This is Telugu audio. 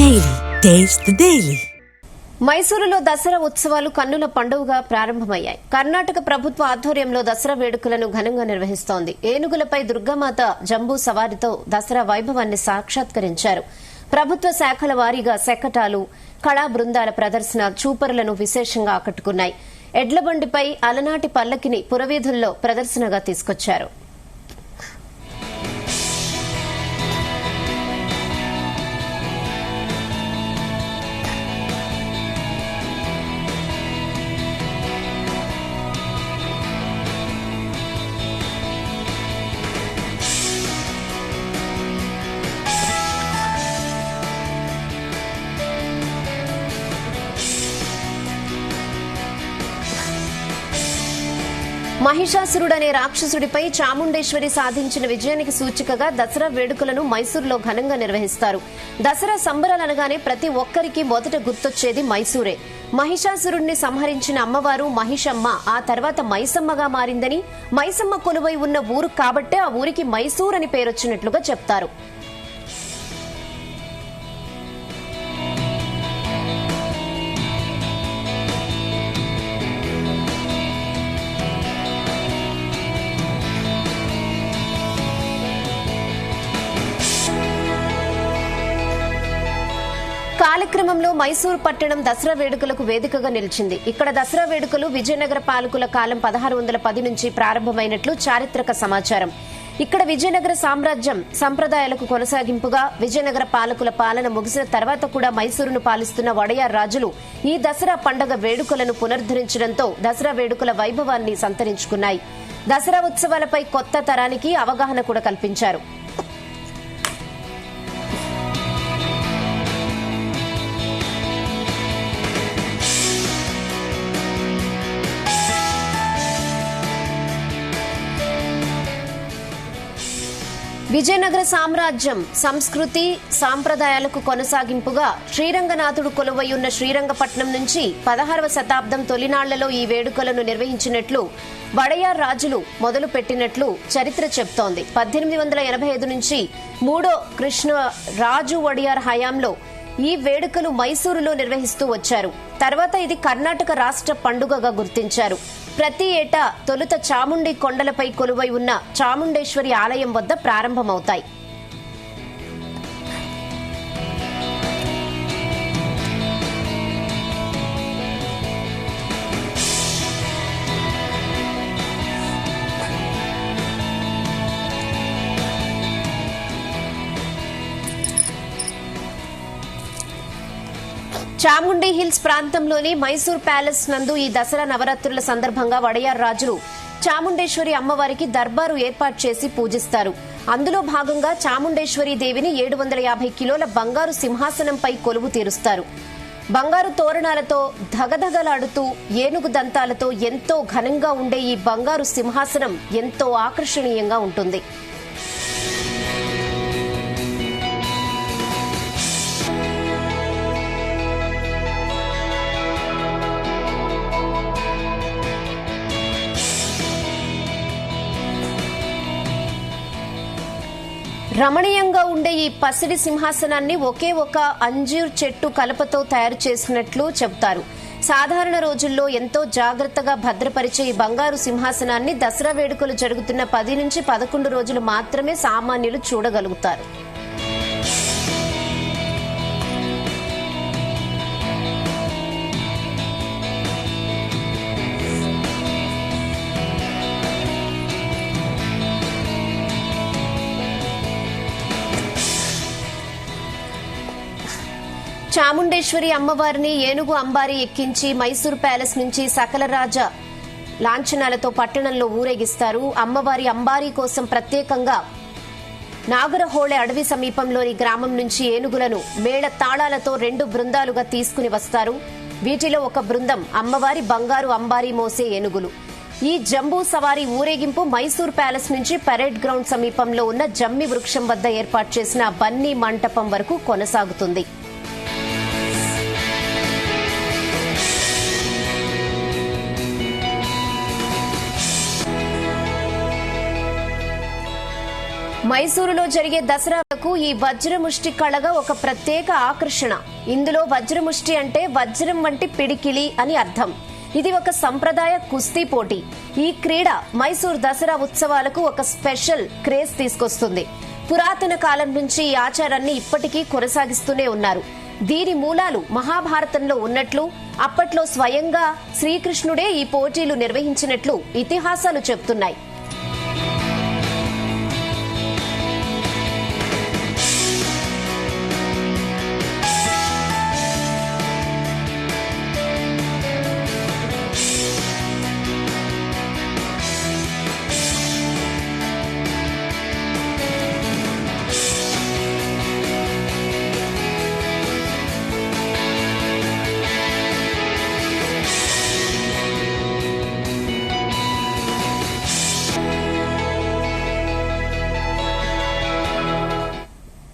Daily taste the daily. మైసూరులో దసరా ఉత్సవాలు కన్నుల పండుగగా ప్రారంభమయ్యాయి. కర్ణాటక ప్రభుత్వ ఆధ్వర్యంలో దసరా వేడుకలను ఘనంగా నిర్వహిస్తోంది. ఏనుగులపై దుర్గామాత జంబూ సవారితో దసరా వైభవాన్ని సాక్షాత్కరించారు. ప్రభుత్వ శాఖల వారీగా శకటాలు, కళా బృందాల ప్రదర్శన చూపరులను విశేషంగా ఆకట్టుకున్నాయి. ఎడ్లబండిపై అలనాటి పల్లకిని పురవీధుల్లో ప్రదర్శనగా తీసుకొచ్చారు. మహిషాసురుడనే రాక్షసుడిపై చాముండేశ్వరి సాధించిన విజయానికి సూచికగా దసరా వేడుకలను మైసూరులో ఘనంగా నిర్వహిస్తారు. దసరా సంబరాలనగానే ప్రతి ఒక్కరికి మొదట గుర్తొచ్చేది మైసూరే. మహిషాసురుడిని సంహరించిన అమ్మవారు మహిషమ్మ ఆ తర్వాత మైసమ్మగా మారిందని, మైసమ్మ కొలువై ఉన్న ఊరు కాబట్టే ఆ ఊరికి మైసూర్ అని పేరొచ్చినట్లుగా చెప్తారు. కాలక్రమంలో మైసూరు పట్టణం దసరా వేడుకలకు వేదికగా నిలిచింది. ఇక్కడ దసరా వేడుకలు విజయనగర పాలకుల కాలం 1610 నుంచి ప్రారంభమైనట్లు చారిత్రక సమాచారం. ఇక్కడ విజయనగర సామ్రాజ్యం సంప్రదాయాలకు కొనసాగింపుగా విజయనగర పాలకుల పాలన ముగిసిన తర్వాత కూడా మైసూరును పాలిస్తున్న వడయార్ రాజులు ఈ దసరా పండగ వేడుకలను పునరుద్దరించడంతో దసరా వేడుకల వైభవాన్ని సంతరించుకున్నాయి. దసరా ఉత్సవాలపై కొత్త తరానికి అవగాహన కూడా కల్పించారు. విజయనగర సామ్రాజ్యం సంస్కృతి సాంప్రదాయాలకు కొనసాగింపుగా శ్రీరంగనాథుడు కొలువై ఉన్న శ్రీరంగపట్నం నుంచి 16వ శతాబ్దం తొలినాళ్లలో ఈ వేడుకలను నిర్వహించినట్లు వడయార్ రాజులు మొదలు పెట్టినట్లు చరిత్ర చెప్తోంది. 1885 నుంచి 3వ కృష్ణరాజు వడయార్ హయాంలో ఈ వేడుకలు మైసూరులో నిర్వహిస్తూ వచ్చారు. తర్వాత ఇది కర్ణాటక రాష్ట్ర పండుగగా గుర్తించారు. ప్రతి ఏటా తొలుత చాముండి కొండలపై కొలువై ఉన్న చాముండేశ్వరి ఆలయం వద్ద ప్రారంభమవుతాయి. చాముండి హిల్స్ ప్రాంతంలోని మైసూర్ ప్యాలెస్ నందు ఈ దసరా నవరాత్రుల సందర్భంగా వడయార్ రాజులు చాముండేశ్వరి అమ్మవారికి దర్బారు ఏర్పాటు చేసి పూజిస్తారు. అందులో భాగంగా చాముండేశ్వరి దేవిని 750 కిలోల బంగారు సింహాసనంపై కొలువు తీరుస్తారు. బంగారు తోరణాలతో ధగధగలాడుతూ ఏనుగు దంతాలతో ఎంతో ఘనంగా ఉండే ఈ బంగారు సింహాసనం ఎంతో ఆకర్షణీయంగా ఉంటుంది. రమణీయంగా ఉండే ఈ పసిడి సింహాసనాన్ని ఒకే ఒక అంజీర్ చెట్టు కలపతో తయారు చేసినట్లు చెబుతారు. సాధారణ రోజుల్లో ఎంతో జాగ్రత్తగా భద్రపరిచే ఈ బంగారు సింహాసనాన్ని దసరా వేడుకలు జరుగుతున్న 10 నుంచి 11 రోజులు మాత్రమే సామాన్యులు చూడగలుగుతారు. చాముండేశ్వరి అమ్మవారిని ఏనుగు అంబారీ ఎక్కించి మైసూర్ ప్యాలెస్ నుంచి సకల రాజ లాంఛనాలతో పట్టణంలో ఊరేగిస్తారు. అమ్మవారి అంబారీ కోసం ప్రత్యేకంగా నాగరహోళె అడవి సమీపంలోని గ్రామం నుంచి ఏనుగులను మేళ తాళాలతో 2 బృందాలుగా తీసుకుని వస్తారు. వీటిలో ఒక బృందం అమ్మవారి బంగారు అంబారీ మోసే ఏనుగులు. ఈ జంబూ సవారీ ఊరేగింపు మైసూర్ ప్యాలెస్ నుంచి పరేడ్ గ్రౌండ్ సమీపంలో ఉన్న జమ్మి వృక్షం వద్ద ఏర్పాటు చేసిన బన్నీ మంటపం వరకు కొనసాగుతుంది. మైసూరులో జరిగే దసరాకు ఈ వజ్రముష్టి కళగా ఒక ప్రత్యేక ఆకర్షణ. ఇందులో వజ్రముష్టి అంటే వజ్రం వంటి పిడికిలి అని అర్థం. ఇది ఒక సంప్రదాయ కుస్తీ పోటీ. ఈ క్రీడ మైసూర్ దసరా ఉత్సవాలకు ఒక స్పెషల్ క్రేజ్ తీసుకొస్తుంది. పురాతన కాలం నుంచి ఈ ఆచారాన్ని ఇప్పటికీ కొనసాగిస్తూనే ఉన్నారు. దీని మూలాలు మహాభారతంలో ఉన్నట్లు, అప్పట్లో స్వయంగా శ్రీకృష్ణుడే ఈ పోటీలు నిర్వహించినట్లు ఇతిహాసాలు చెబుతున్నాయి.